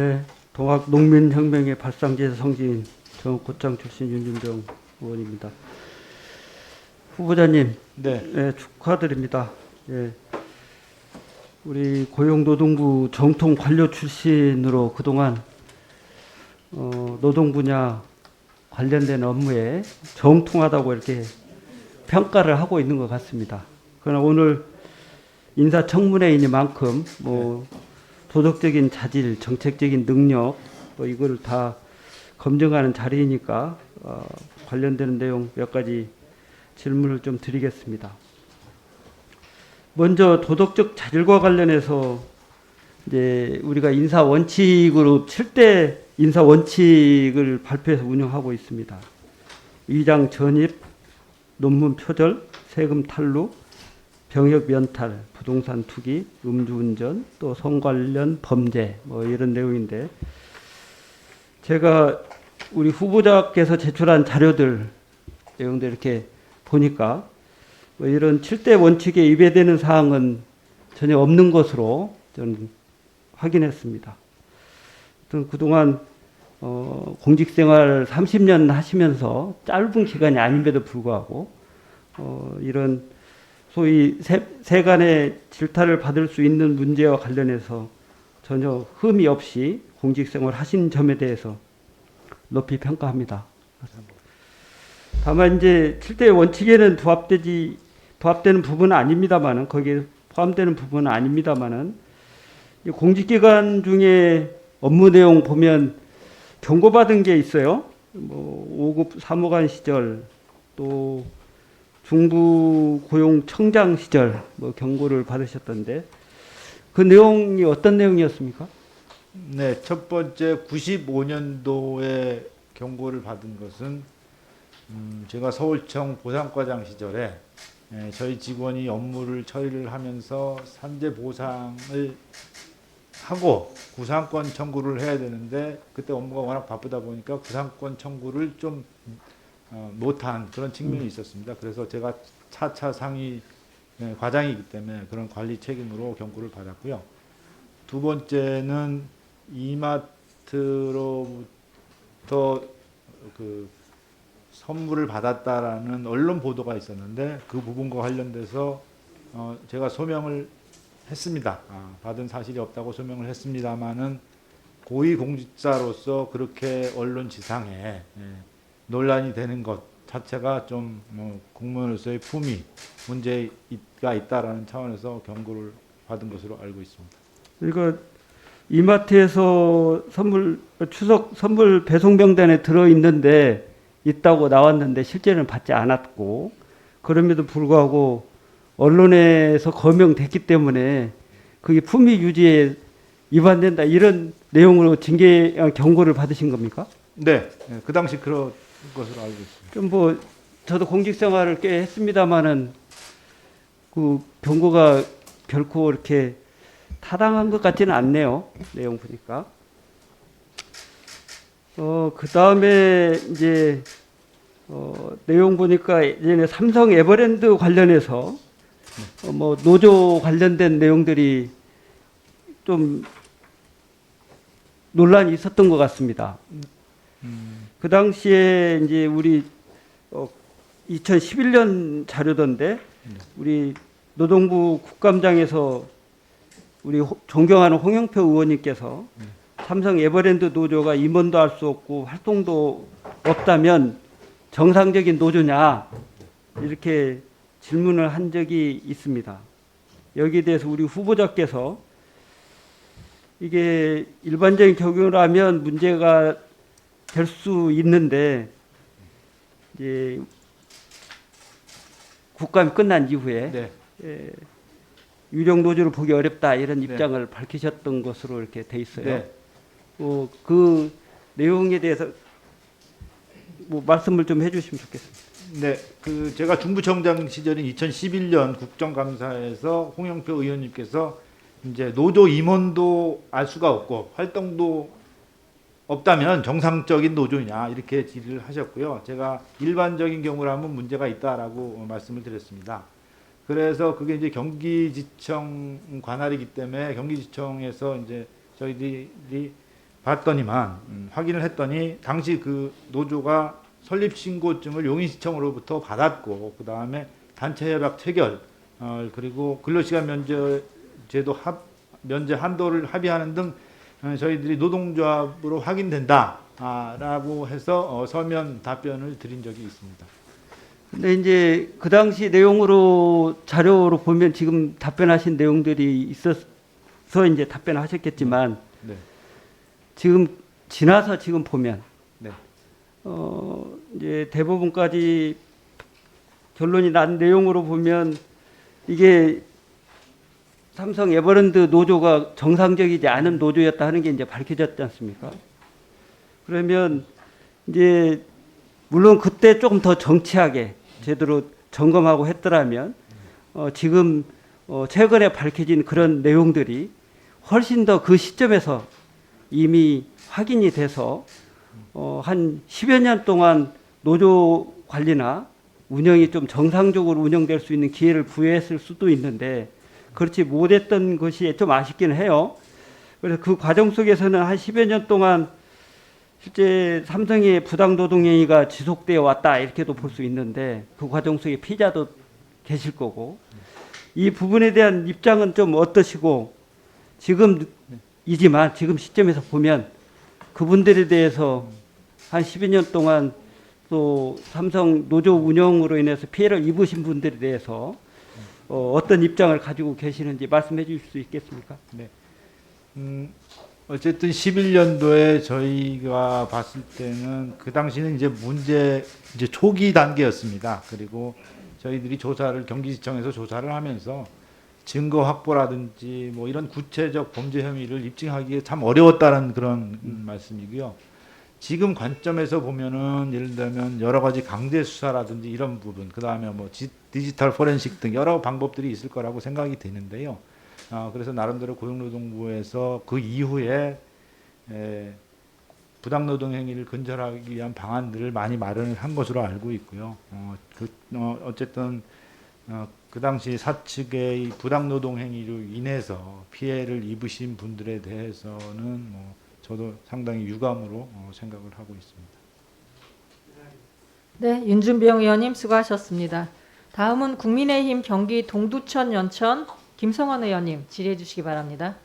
네, 동학농민혁명의 발상지에서 성지인 전국고창 출신 윤준병 의원입니다. 후보자님, 네, 네, 축하드립니다. 예, 우리 고용노동부 정통 관료 출신으로 그동안 노동 분야 관련된 업무에 정통하다고 이렇게 평가를 하고 있는 것 같습니다. 그러나 오늘 인사청문회이니만큼 도덕적인 자질, 정책적인 능력 이걸 다 검증하는 자리이니까 관련되는 내용 몇 가지 질문을 좀 드리겠습니다. 먼저 도덕적 자질과 관련해서 이제 우리가 인사 원칙으로 7대 인사 원칙을 발표해서 운영하고 있습니다. 위장 전입, 논문 표절, 세금 탈루, 병역 면탈, 부동산 투기, 음주운전, 또 성 관련 범죄 이런 내용인데 제가 우리 후보자께서 제출한 자료들 내용들 이렇게 보니까 이런 7대 원칙에 위배되는 사항은 전혀 없는 것으로 저는 확인했습니다. 그동안 공직생활 30년 하시면서 짧은 기간이 아님에도 불구하고 이런 소위 세간의 질타를 받을 수 있는 문제와 관련해서 전혀 흠이 없이 공직생활 하신 점에 대해서 높이 평가합니다. 다만 이제 7대 원칙에는 부합되는 부분은 아닙니다만은 거기에 포함되는 부분은 아닙니다만은 공직기관 중에 업무 내용 보면 경고받은 게 있어요. 5급 사무관 시절 또 중부 고용청장 시절 경고를 받으셨던데 그 내용이 어떤 내용이었습니까? 네, 첫 번째 95년도에 경고를 받은 것은 제가 서울청 보상과장 시절에 저희 직원이 업무를 처리를 하면서 산재 보상을 하고 구상권 청구를 해야 되는데 그때 업무가 워낙 바쁘다 보니까 구상권 청구를 좀 못한 그런 측면이 있었습니다. 그래서 제가 차차 상위 과장이기 때문에 그런 관리 책임으로 경고를 받았고요. 두 번째는 이마트로부터 그 선물을 받았다라는 언론 보도가 있었는데 그 부분과 관련돼서 제가 소명을 했습니다. 받은 사실이 없다고 소명을 했습니다만은 고위공직자로서 그렇게 언론 지상에 논란이 되는 것 자체가 좀 공무원으로서의 품위 문제가 있다라는 차원에서 경고를 받은 것으로 알고 있습니다. 그러니까 이마트에서 추석 선물 배송 명단에 들어 있는데 있다고 나왔는데 실제는 받지 않았고 그럼에도 불구하고 언론에서 거명됐기 때문에 그게 품위 유지에 위반된다 이런 내용으로 징계 경고를 받으신 겁니까? 네, 그 당시 그런 것으로 알고 있습니다. 좀 저도 공직 생활을 꽤 했습니다만은 그 경고가 결코 이렇게 타당한 것 같지는 않네요. 내용 보니까. 그 다음에 이제 내용 보니까 예전에 삼성 에버랜드 관련해서 노조 관련된 내용들이 좀 논란이 있었던 것 같습니다. 그 당시에 이제 우리 2011년 자료던데 우리 노동부 국감장에서 우리 존경하는 홍영표 의원님께서 삼성 에버랜드 노조가 임원도 할 수 없고 활동도 없다면 정상적인 노조냐 이렇게 질문을 한 적이 있습니다. 여기에 대해서 우리 후보자께서 이게 일반적인 적용을 하면 문제가 될 수 있는데 이제 국감이 끝난 이후에 유령 노조를 보기 어렵다 이런 입장을 밝히셨던 것으로 이렇게 돼 있어요. 네. 그 내용에 대해서 말씀을 좀 해주시면 좋겠습니다. 네, 그 제가 중부청장 시절인 2011년 국정감사에서 홍영표 의원님께서 이제 노조 임원도 알 수가 없고 활동도 없다면 정상적인 노조냐 이렇게 질의를 하셨고요. 제가 일반적인 경우라면 문제가 있다라고 말씀을 드렸습니다. 그래서 그게 이제 경기지청 관할이기 때문에 경기지청에서 이제 저희들이 봤더니만 확인을 했더니 당시 그 노조가 설립 신고증을 용인시청으로부터 받았고 그 다음에 단체 협약 체결 그리고 근로시간 면제 제도 면제 한도를 합의하는 등 저희들이 노동조합으로 확인된다라고 해서 서면 답변을 드린 적이 있습니다. 근데 이제 그 당시 내용으로 자료로 보면 지금 답변하신 내용들이 있어서 이제 답변하셨겠지만 네. 지금 지나서 지금 보면 네. 이제 대부분까지 결론이 난 내용으로 보면 이게 삼성 에버랜드 노조가 정상적이지 않은 노조였다 하는 게 이제 밝혀졌지 않습니까? 그러면 이제 물론 그때 조금 더 정치하게 제대로 점검하고 했더라면 지금 최근에 밝혀진 그런 내용들이 훨씬 더 그 시점에서 이미 확인이 돼서 한 10여 년 동안 노조 관리나 운영이 좀 정상적으로 운영될 수 있는 기회를 부여했을 수도 있는데 그렇지 못했던 것이 좀 아쉽기는 해요. 그래서 그 과정 속에서는 한 10여 년 동안 실제 삼성의 부당 노동 행위가 지속되어 왔다 이렇게도 볼 수 있는데 그 과정 속에 피해자도 계실 거고 이 부분에 대한 입장은 좀 어떠시고 지금이지만 지금 시점에서 보면 그분들에 대해서 한 10여 년 동안 또 삼성 노조 운영으로 인해서 피해를 입으신 분들에 대해서 어떤 입장을 가지고 계시는지 말씀해 주실 수 있겠습니까? 네. 어쨌든 11년도에 저희가 봤을 때는 그 당시는 이제 이제 초기 단계였습니다. 그리고 저희들이 경기지청에서 조사를 하면서 증거 확보라든지 뭐 이런 구체적 범죄 혐의를 입증하기에 참 어려웠다는 그런 말씀이고요. 지금 관점에서 보면은 예를 들면 여러 가지 강제 수사라든지 이런 부분, 그 다음에 뭐 디지털 포렌식 등 여러 방법들이 있을 거라고 생각이 되는데요. 그래서 나름대로 고용노동부에서 그 이후에 부당노동 행위를 근절하기 위한 방안들을 많이 마련을 한 것으로 알고 있고요. 어쨌든 그 당시 사측의 부당노동 행위로 인해서 피해를 입으신 분들에 대해서는 저도 상당히 유감으로 생각을 하고 있습니다. 네, 윤준병 의원님 수고하셨습니다. 다음은 국민의힘 경기 동두천 연천 김성원 의원님 질의해 주시기 바랍니다.